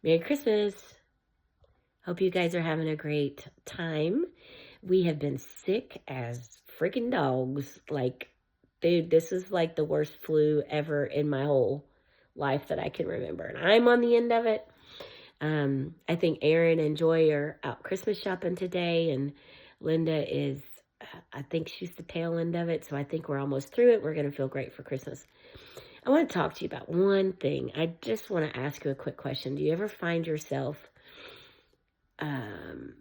Merry Christmas. Hope you guys are having a great time. We have been sick as freaking dogs. Like, dude, this is like the worst flu ever in my whole life that I can remember. And I'm on the end of it. I think Aaron and Joy are out Christmas shopping today, and Linda is, I think she's the tail end of it. So I think we're almost through it. We're going to feel great for Christmas. I want to talk to you about one thing. I just want to ask you a quick question. Do you ever find yourself um,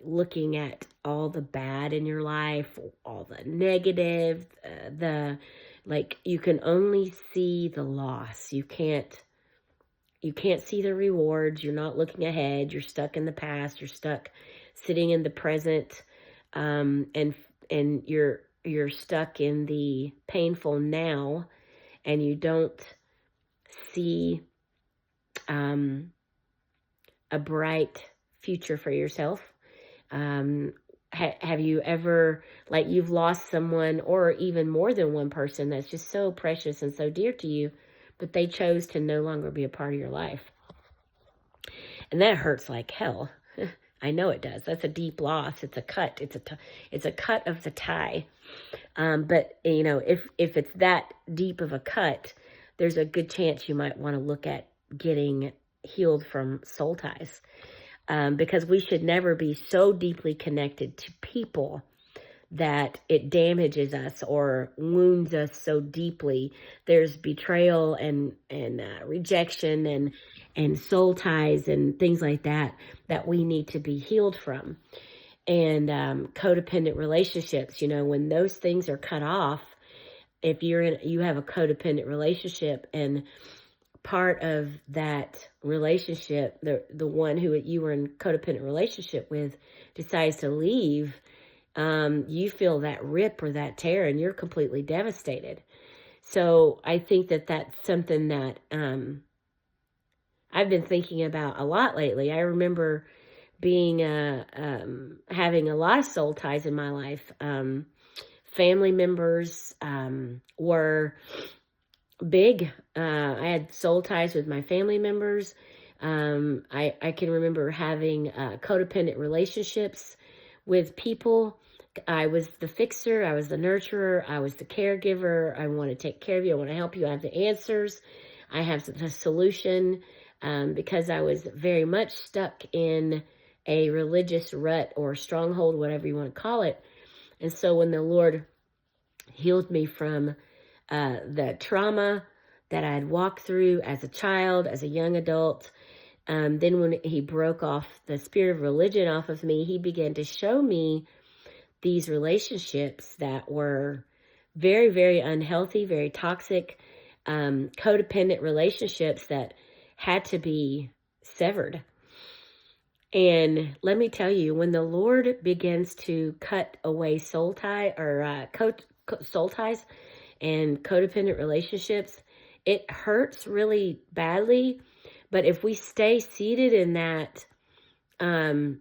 looking at all the bad in your life, all the negative, you can only see the loss. You can't see the rewards. You're not looking ahead. You're stuck in the past. You're stuck sitting in the present, and you're stuck in the painful now, and you don't see a bright future for yourself. Have you ever, like, you've lost someone, or even more than one person that's just so precious and so dear to you, but they chose to no longer be a part of your life? And that hurts like hell. I know it does. That's a deep loss. It's a cut. It's a cut of the tie. But you know, if it's that deep of a cut, there's a good chance you might want to look at getting healed from soul ties. Because we should never be so deeply connected to people that it damages us or wounds us so deeply. There's betrayal and rejection and soul ties and things like that we need to be healed from. And codependent relationships, you know, when those things are cut off, if you have a codependent relationship, and part of that relationship, the one who you were in codependent relationship with decides to leave, you feel that rip or that tear, and you're completely devastated. So I think that that's something that I've been thinking about a lot lately. I remember being having a lot of soul ties in my life. Family members were big. I had soul ties with my family members. I can remember having codependent relationships with people. I was the fixer. I was the nurturer. I was the caregiver. I want to take care of you. I want to help you. I have the answers. I have the solution, because I was very much stuck in a religious rut or stronghold, whatever you want to call it. And so when the Lord healed me from the trauma that I had walked through as a child, as a young adult, then when he broke off the spirit of religion off of me, he began to show me these relationships that were very, very unhealthy, very toxic, codependent relationships that had to be severed. And let me tell you, when the Lord begins to cut away soul ties and codependent relationships, it hurts really badly. But if we stay seated in that, and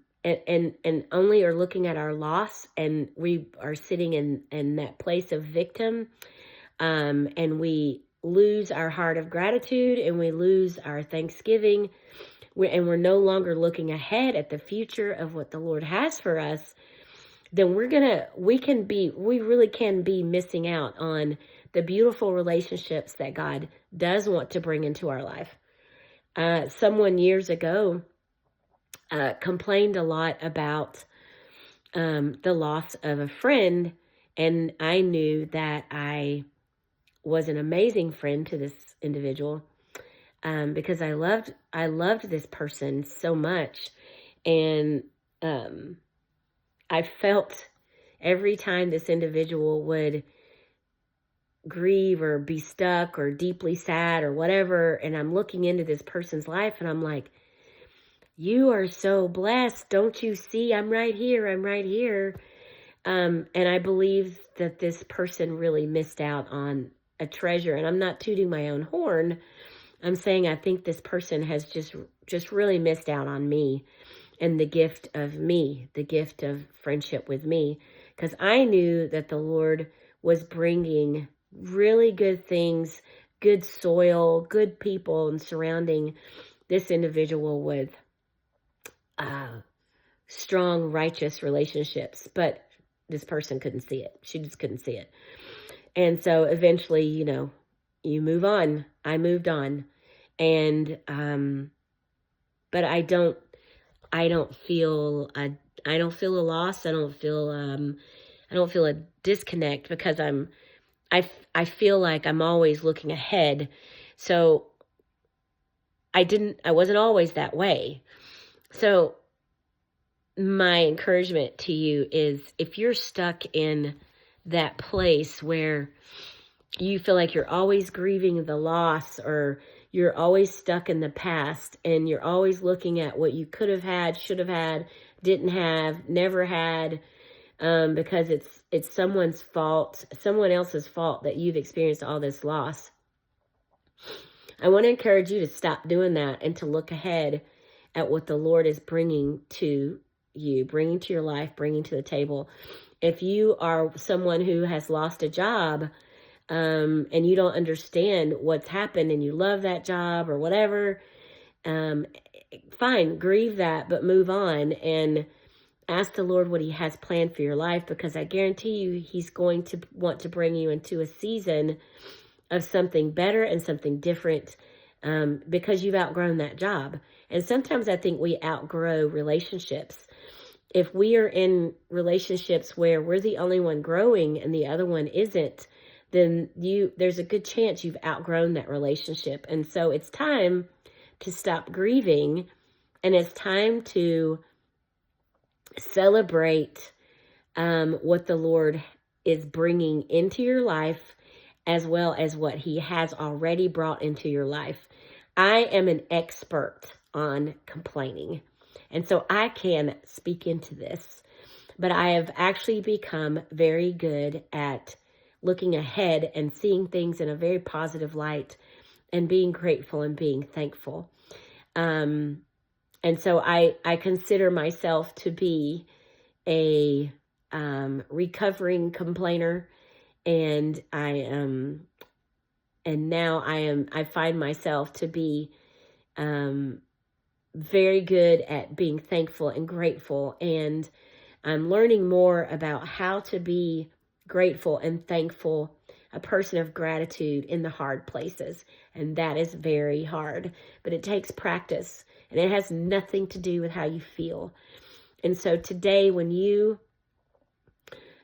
only are looking at our loss, and we are sitting in that place of victim, and we lose our heart of gratitude, and we lose our thanksgiving, and we're no longer looking ahead at the future of what the Lord has for us, then we really can be missing out on the beautiful relationships that God does want to bring into our life. Someone years ago complained a lot about the loss of a friend, and I knew that I was an amazing friend to this individual, because I loved this person so much, and I felt every time this individual would grieve or be stuck or deeply sad or whatever, and I'm looking into this person's life, and I'm like, you are so blessed. Don't you see? I'm right here. I'm right here. And I believe that this person really missed out on a treasure. And I'm not tooting my own horn. I'm saying I think this person has just really missed out on me and the gift of me, the gift of friendship with me. Because I knew that the Lord was bringing really good things, good soil, good people, and surrounding this individual with strong, righteous relationships, but this person couldn't see it. She just couldn't see it. And so eventually, you move on. I moved on. And, but I don't feel a loss. I don't feel a disconnect, because I feel like I'm always looking ahead. So I wasn't always that way. So my encouragement to you is, if you're stuck in that place where you feel like you're always grieving the loss, or you're always stuck in the past, and you're always looking at what you could have had, should have had, didn't have, never had, because it's someone's fault, someone else's fault that you've experienced all this loss. I want to encourage you to stop doing that and to look ahead at what the Lord is bringing to you, bringing to your life, bringing to the table. If you are someone who has lost a job, and you don't understand what's happened, and you love that job or whatever, fine, grieve that, but move on and ask the Lord what he has planned for your life, because I guarantee you he's going to want to bring you into a season of something better and something different, because you've outgrown that job. And sometimes I think we outgrow relationships. If we are in relationships where we're the only one growing and the other one isn't, then there's a good chance you've outgrown that relationship. And so it's time to stop grieving, and it's time to celebrate what the Lord is bringing into your life, as well as what he has already brought into your life. I am an expert on complaining, and so I can speak into this, but I have actually become very good at looking ahead and seeing things in a very positive light, and being grateful and being thankful. And so I consider myself to be a recovering complainer, and I find myself to be very good at being thankful and grateful, and I'm learning more about how to be grateful and thankful, a person of gratitude in the hard places. And that is very hard, but it takes practice, and it has nothing to do with how you feel. And so today, when you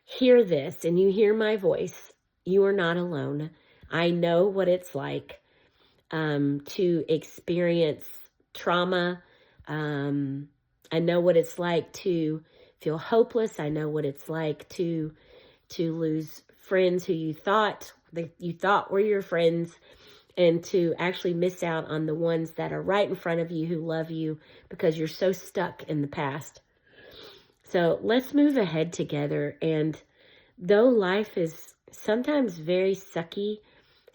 hear this and you hear my voice, you are not alone. I know what it's like to experience trauma. I know what it's like to feel hopeless. I know what it's like to lose friends who you thought were your friends, and to actually miss out on the ones that are right in front of you who love you, because you're so stuck in the past. So let's move ahead together. And though life is sometimes very sucky,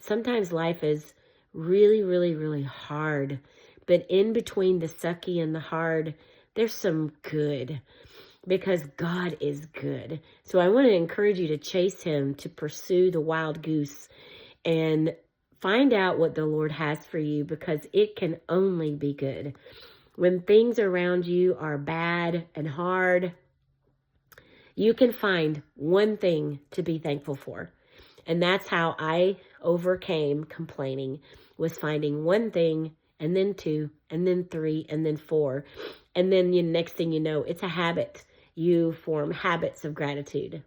sometimes life is really, really, really hard, but in between the sucky and the hard, there's some good, because God is good. So I want to encourage you to chase him, to pursue the wild goose, and find out what the Lord has for you, because it can only be good. When things around you are bad and hard, you can find one thing to be thankful for. And that's how I overcame complaining, was finding one thing, and then two, and then three, and then four. And then the next thing you know, it's a habit. You form habits of gratitude.